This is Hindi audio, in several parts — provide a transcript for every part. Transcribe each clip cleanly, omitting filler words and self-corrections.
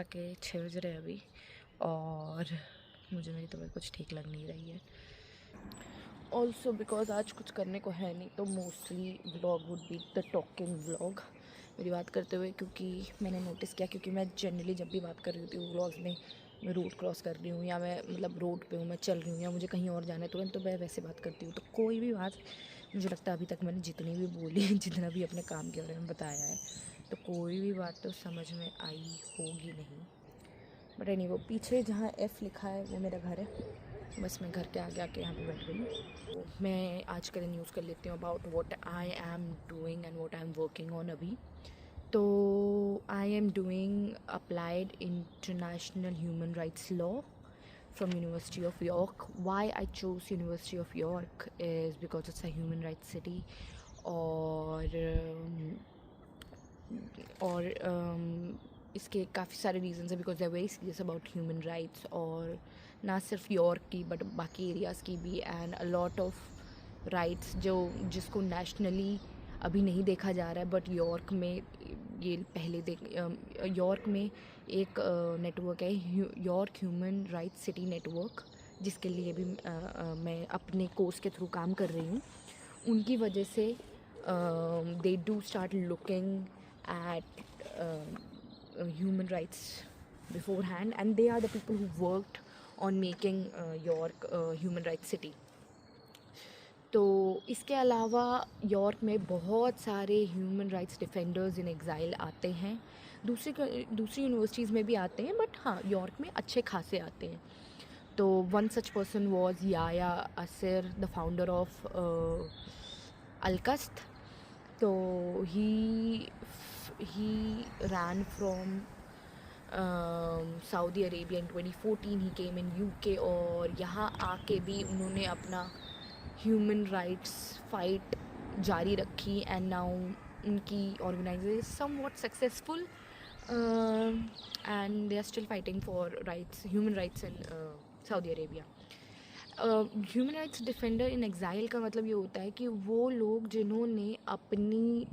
सुबह के 6 बज रहे हैं अभी और मुझे मेरी तबीयत कुछ ठीक लग नहीं रही है। ऑल्सो बिकॉज आज कुछ करने को है नहीं, तो mostly vlog would be the talking vlog मेरी बात करते हुए, क्योंकि मैंने नोटिस किया, क्योंकि मैं जनरली जब भी बात कर रही होती हूँ व्लॉग्स में, मैं रोड क्रॉस कर रही हूँ या मैं मतलब रोड पे हूँ, मैं चल रही हूँ या मुझे कहीं और जाना है तुरंत, तो मैं वैसे बात करती हूँ। तो कोई भी बात, मुझे लगता है अभी तक मैंने जितनी भी बोली है, जितना भी अपने काम के बारे में बताया है, तो कोई भी बात तो समझ में आई होगी नहीं। बट एनी वो पीछे जहाँ एफ़ लिखा है वो मेरा घर है, बस मैं घर के आगे आके यहाँ पे बैठ गई हूँ। तो मैं आज का न्यूज़ कर लेती हूँ about what I am doing and what I am working on अभी। तो I am doing applied international human rights law from University of York. Why I chose University of York is because it's a human rights city, और इसके काफ़ी सारे रीजंस हैं, because they are very serious about human rights, और ना सिर्फ यॉर्क की बट बाकी एरियाज़ की भी, and a lot of rights जिसको नेशनली अभी नहीं देखा जा रहा है, बट यॉर्क में ये पहले यॉर्क में एक नेटवर्क है, York human rights city network, जिसके लिए भी मैं अपने कोर्स के थ्रू काम कर रही हूँ। उनकी वजह से they do start looking at human rights beforehand, and they are the people who worked on making York human rights city. तो इसके अलावा यॉर्क में बहुत सारे ह्यूमन राइट्स डिफेंडर्स इन एग्ज़ाइल आते हैं, दूसरी यूनिवर्सिटीज़ में भी आते हैं, बट हाँ यॉर्क में अच्छे खासे आते हैं। तो वन सच पर्सन वॉज याया असिर, द फाउंडर ऑफ अल्कस्त। तो he ran from Saudi Arabia in 2014, he came in UK, और यहाँ आके भी उन्होंने अपना ह्यूमन राइट्स फाइट जारी रखी, एंड नाउ उनकी organization somewhat successful, and they are still fighting for rights, human rights in Saudi Arabia. Human rights defender in exile का मतलब ये होता है कि वो लोग जिन्होंने अपनी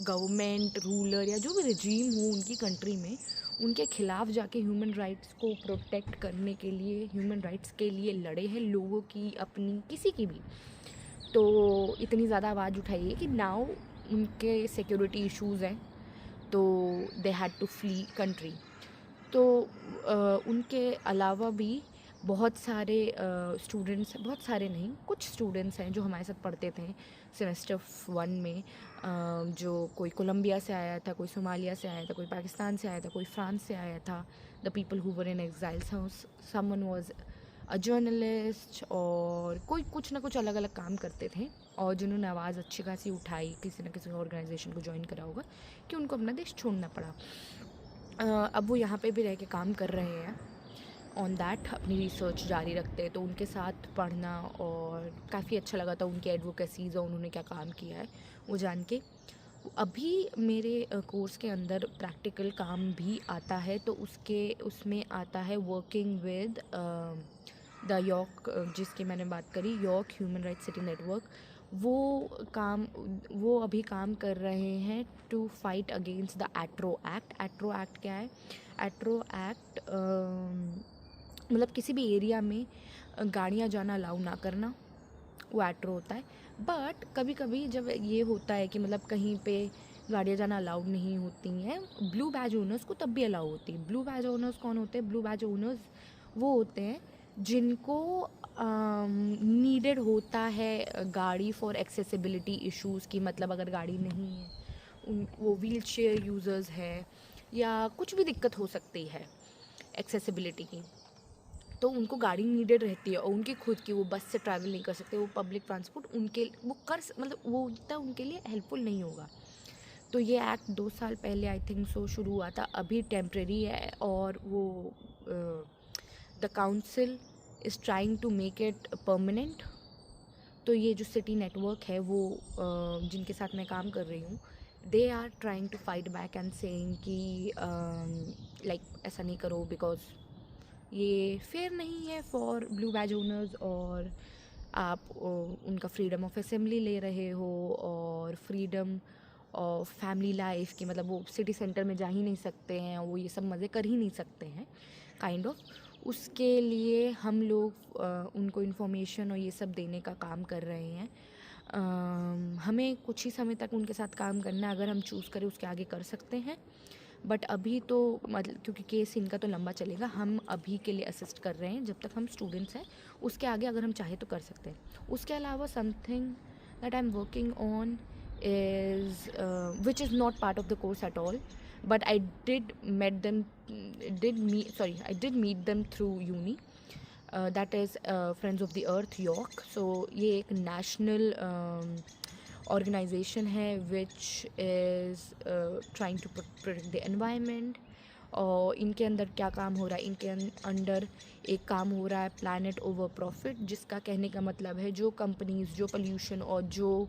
गवर्नमेंट, रूलर या जो भी रिजीम हो उनकी कंट्री में, उनके ख़िलाफ़ जाके ह्यूमन राइट्स को प्रोटेक्ट करने के लिए, ह्यूमन राइट्स के लिए लड़े हैं, लोगों की, अपनी किसी की भी। तो इतनी ज़्यादा आवाज़ उठाई है कि नाउ उनके सिक्योरिटी इश्यूज़ हैं, तो they had to flee country. तो उनके अलावा भी बहुत सारे स्टूडेंट्स, बहुत सारे नहीं, कुछ स्टूडेंट्स हैं जो हमारे साथ पढ़ते थे सेमेस्टर 1 में, जो कोई कोलंबिया से आया था, कोई सोमालिया से आया था, कोई पाकिस्तान से आया था, कोई फ्रांस से आया था। The people who were in exile, someone was a journalist, और कोई कुछ ना कुछ अलग अलग काम करते थे, और जिन्होंने आवाज़ अच्छी खासी उठाई, किसी न किसी ऑर्गेनाइजेशन को ज्वाइन करा होगा, कि उनको अपना देश छोड़ना पड़ा। अब वो यहाँ पे भी रह के काम कर रहे हैं ऑन दैट, अपनी रिसर्च जारी रखते हैं। तो उनके साथ पढ़ना और काफ़ी अच्छा लगा था, उनकी एडवोकेसीज़ और उन्होंने क्या काम किया है वो जान के। अभी मेरे कोर्स के अंदर प्रैक्टिकल काम भी आता है, तो उसमें आता है वर्किंग विद द यॉर्क, जिसकी मैंने बात करी, York human rights city network. वो अभी काम कर रहे हैं to fight against the atro act. Atro act क्या है? एट्रो एक्ट मतलब किसी भी एरिया में गाड़ियाँ जाना अलाउ ना करना, वो एट्रो होता है। बट कभी कभी जब ये होता है कि मतलब कहीं पे गाड़ियाँ जाना अलाउड नहीं होती हैं, ब्लू बैज ओनर्स को तब भी अलाउ होती है। ब्लू बैज ओनर्स कौन होते हैं? ब्लू बैज ओनर्स वो होते हैं जिनको नीडेड होता है गाड़ी फॉर एक्सेसिबिलिटी इश्यूज़ की, मतलब अगर गाड़ी नहीं है, वो व्हील चेयर यूज़र्स है, या कुछ भी दिक्कत हो सकती है एक्सेसिबिलिटी की, तो उनको गाड़ी नीडेड रहती है, और उनकी खुद की, वो बस से ट्रैवल नहीं कर सकते, वो पब्लिक ट्रांसपोर्ट उनके वो मतलब वो उतना उनके लिए हेल्पफुल नहीं होगा। तो ये एक्ट 2 साल पहले आई थिंक सो शुरू हुआ था, अभी टेम्प्रेरी है, और वो the council is trying to make it permanent. तो ये जो सिटी नेटवर्क है वो जिनके साथ मैं काम कर रही हूँ, they are trying to fight back and saying कि लाइक ऐसा नहीं करो, बिकॉज ये फेयर नहीं है फॉर ब्लू बैज ओनर्स, और आप उनका फ्रीडम ऑफ असेंबली ले रहे हो, और फ्रीडम ऑफ फैमिली लाइफ की, मतलब वो सिटी सेंटर में जा ही नहीं सकते हैं, वो ये सब मज़े कर ही नहीं सकते हैं काइंड ऑफ। उसके लिए हम लोग उनको इन्फॉर्मेशन और ये सब देने का काम कर रहे हैं। हमें कुछ ही समय तक उनके साथ काम करना है, अगर हम चूज़ करें उसके आगे कर सकते हैं, बट अभी तो मतलब क्योंकि केस इनका तो लंबा चलेगा, हम अभी के लिए असिस्ट कर रहे हैं जब तक हम स्टूडेंट्स हैं। उसके आगे अगर हम चाहें तो कर सकते हैं। उसके अलावा something that I am working on is which is not part of the course at all, but I did meet them through uni. That is Friends of the Earth York. So ये एक national organization है which is trying to protect the environment. और इनके अंदर क्या काम हो रहा है, इनके अंदर एक काम हो रहा है प्लानट ओवर प्रॉफिट, जिसका कहने का मतलब है जो कंपनीज जो पोल्यूशन और जो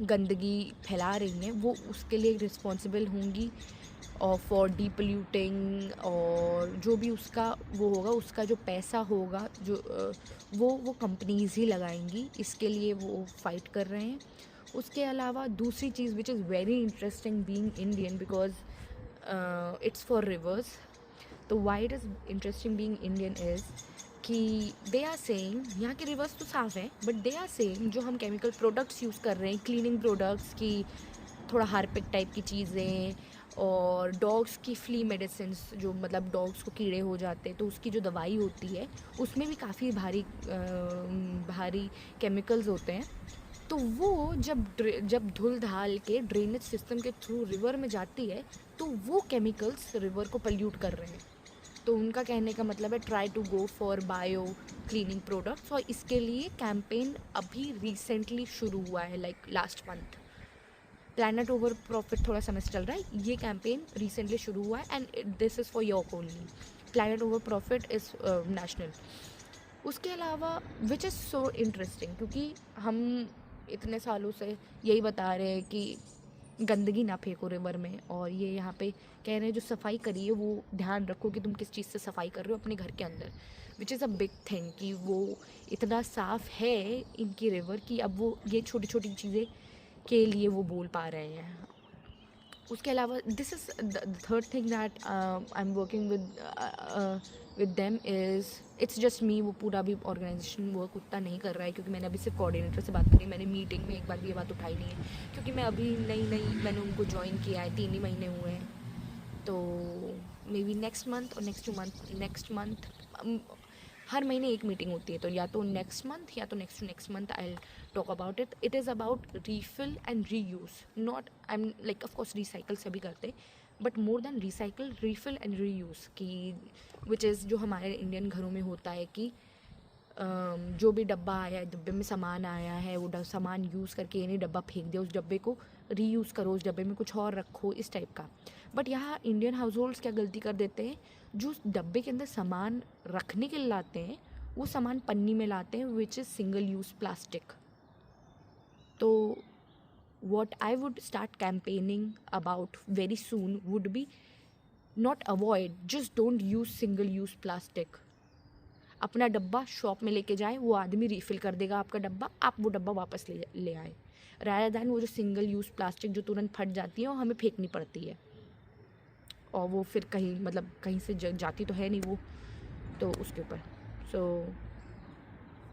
गंदगी फैला रही हैं वो उसके लिए रिस्पॉन्सिबल होंगी, और फॉर डीपोल्यूटिंग, और जो भी उसका वो होगा, उसका जो पैसा होगा जो वो कंपनीज़ ही लगाएंगी। इसके लिए वो फाइट कर रहे हैं। उसके अलावा दूसरी चीज़ which is very interesting being Indian, because it's for rivers. तो why it is interesting being Indian is कि दे आर सेइंग, यहाँ के रिवर्स तो साफ है, बट दे आर सेइंग जो हम केमिकल प्रोडक्ट्स यूज़ कर रहे हैं, क्लीनिंग प्रोडक्ट्स की, थोड़ा हार्पिक टाइप की चीज़ें, और डॉग्स की फ्ली मेडिसिन, जो मतलब डॉग्स को कीड़े हो जाते हैं तो उसकी जो दवाई होती है उसमें भी काफ़ी भारी केमिकल्स होते हैं। तो वो जब धुल धाल के ड्रेनेज सिस्टम के थ्रू रिवर में जाती है तो वो केमिकल्स रिवर को पल्यूट कर रहे हैं। तो उनका कहने का मतलब है try to go for bio cleaning products, और इसके लिए कैंपेन अभी रिसेंटली शुरू हुआ है, like last month. Planet over profit थोड़ा समय से चल रहा है, ये कैंपेन रिसेंटली शुरू हुआ है, and this is for your only. Planet over profit is national. उसके अलावा विच इज़ सो इंटरेस्टिंग, क्योंकि हम इतने सालों से यही बता रहे हैं कि गंदगी ना फेंको रिवर में, और ये यहाँ पे कह रहे हैं जो सफाई करिए वो ध्यान रखो कि तुम किस चीज़ से सफाई कर रहे हो अपने घर के अंदर, which is a big thing कि वो इतना साफ़ है इनकी रिवर कि अब वो ये छोटी छोटी चीज़ें के लिए वो बोल पा रहे हैं। उसके अलावा this is the third thing that I am working with them is it's just me. वो पूरा भी ऑर्गेनाइजेशन वर्क उतना नहीं कर रहा है, क्योंकि मैंने अभी सिर्फ कोऑर्डिनेटर से बात करी, मैंने मीटिंग में एक बार भी ये बात उठाई नहीं है, क्योंकि मैं अभी नई मैंने उनको ज्वाइन किया है, 3 ही महीने हुए हैं। तो मे बी नेक्स्ट मंथ और नेक्स्ट मंथ हर महीने एक मीटिंग होती है, तो या तो नेक्स्ट मंथ या तो next month I talk about it. It is about refill and reuse, not I am like of course recycle सभी करते, but more than recycle refill and reuse की, विच इज़ जो हमारे इंडियन घरों में होता है कि जो भी डब्बा आया है, डब्बे में सामान आया है, वो सामान यूज़ करके ये नहीं डब्बा फेंक दिया, उस डब्बे को रीयूज़ करो, उस डब्बे में कुछ और रखो, इस टाइप का। बट यहाँ इंडियन हाउस होल्ड्स क्या गलती कर देते हैं, जो उस डब्बे के अंदर सामान रखने के लिए लाते हैं वो सामान पन्नी में लाते हैं, which is single use plastic. तो what I would start campaigning about very soon would be not avoid, just don't use single use plastic. अपना डब्बा शॉप में लेके जाए, वो आदमी रिफ़िल कर देगा आपका डब्बा, आप वो डब्बा वापस ले आए, रादर दैन वो जो सिंगल यूज़ प्लास्टिक जो तुरंत फट जाती है और हमें फेंकनी पड़ती है, और वो फिर कहीं मतलब कहीं से जाती तो है नहीं वो, तो उसके ऊपर। So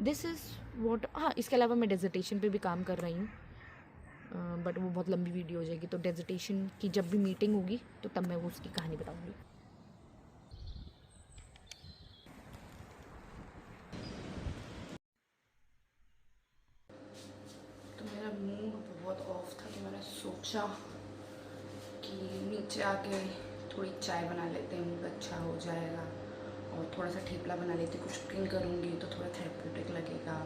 this is what. हाँ, इसके अलावा मैं डेजर्टेशन पे भी काम कर रही हूँ, बट वो बहुत लंबी वीडियो हो जाएगी, तो डेजर्टेशन की जब भी मीटिंग होगी तो तब मैं वो उसकी कहानी बताऊँगी। तो मेरा मूड बहुत ऑफ था, तो मैंने सोचा कि नीचे आके थोड़ी चाय बना लेते हैं, मूड अच्छा हो जाएगा, और थोड़ा सा ठेपला बना लेते, कुछ कुकिंग करूँगी तो थोड़ा थेरेप्यूटिक लगेगा,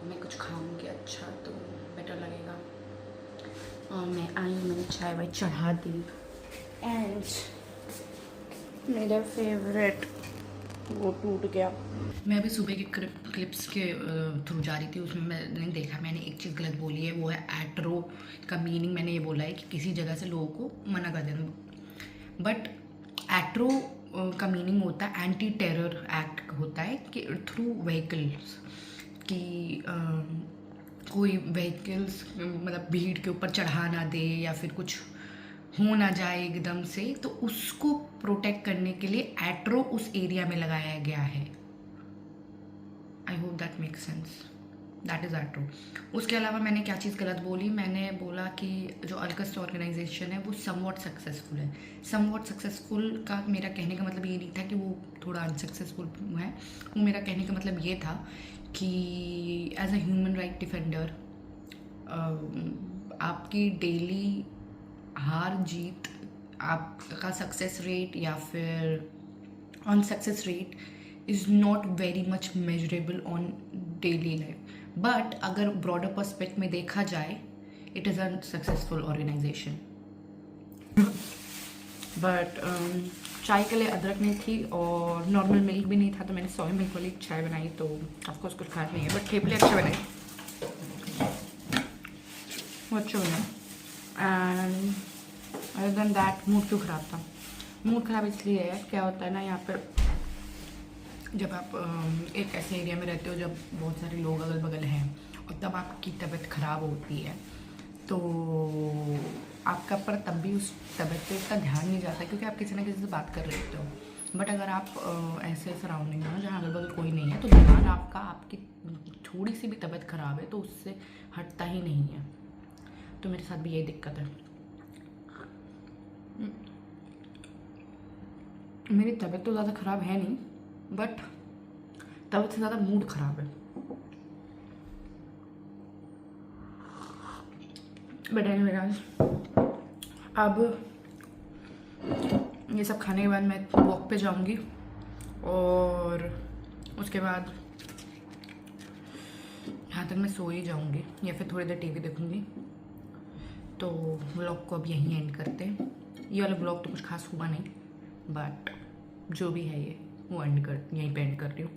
मैं कुछ खाऊँगी अच्छा तो बेटर लगेगा। और मैं आई, मैंने चाय वाय चढ़ा दी, एंड मेरा फेवरेट वो टूट गया। मैं अभी सुबह के क्लिप्स के थ्रू जा रही थी, उसमें मैंने देखा, मैंने एक चीज़ गलत बोली है, वो है एट्रो का मीनिंग मैंने ये बोला है कि किसी जगह से लोगों को मना कर देना, बट एट्रो का मीनिंग होता है एंटी टेरर एक्ट होता है कि थ्रू व्हीकल्स की कोई व्हीकल्स मतलब भीड़ के ऊपर चढ़ा ना दे या फिर कुछ हो ना जाए एकदम से, तो उसको प्रोटेक्ट करने के लिए एट्रो उस एरिया में लगाया गया है। I hope that make sense, that is atro. उसके अलावा मैंने क्या चीज़ गलत बोली, मैंने बोला कि जो अल्कस्ट ऑर्गेनाइजेशन है वो समवॉट सक्सेसफुल है। समवॉट सक्सेसफुल का मेरा कहने का मतलब ये नहीं था कि वो थोड़ा अनसक्सेसफुल है, वो मेरा कहने का मतलब ये था कि as a human right defender आपकी डेली हार जीत, आपका सक्सेस रेट या फिर on success rate is not very much measurable on daily life, but अगर ब्रॉडर पर्सपेक्ट में देखा जाए it is a successful organization. But चाय के लिए अदरक नहीं थी और नॉर्मल मिल्क भी नहीं था, तो मैंने सोया मिल्क वाली चाय बनाई, तो ऑफकोर्स कुछ खास नहीं है, बट ठेपले अच्छे बनाए, वो अच्छे बने। And other than that mood क्यों ख़राब था? मूड ख़राब इसलिए है, क्या होता है ना, यहाँ पर जब आप एक ऐसे एरिया में रहते हो जब बहुत सारे लोग अगल बगल हैं और तब आपकी तबीयत ख़राब होती है, तो आपका पर तब भी उस तबीयत पे इतना ध्यान नहीं जाता क्योंकि आप किसी ना किसी से बात कर रहे होते हो। बट अगर आप ऐसे सराउंडिंग में हो जहाँ अगल बगल कोई नहीं है, तो ध्यान आपका, आपकी थोड़ी सी भी तबीयत ख़राब है तो उससे हटता ही नहीं है। तो मेरे साथ भी यही दिक्कत है। मेरी तबीयत तो ज़्यादा ख़राब है नहीं, बट तबीयत से ज़्यादा मूड ख़राब है। बट एनीवे गाइस, अब ये सब खाने के बाद मैं वॉक पे जाऊंगी और उसके बाद यहाँ तक मैं सो ही जाऊंगी या फिर थोड़ी देर टीवी देखूंगी। तो व्लॉग को अब यहीं एंड करते हैं। ये वाला व्लॉग तो कुछ खास हुआ नहीं, बट जो भी है ये वो यहीं पे एंड कर रही हूँ।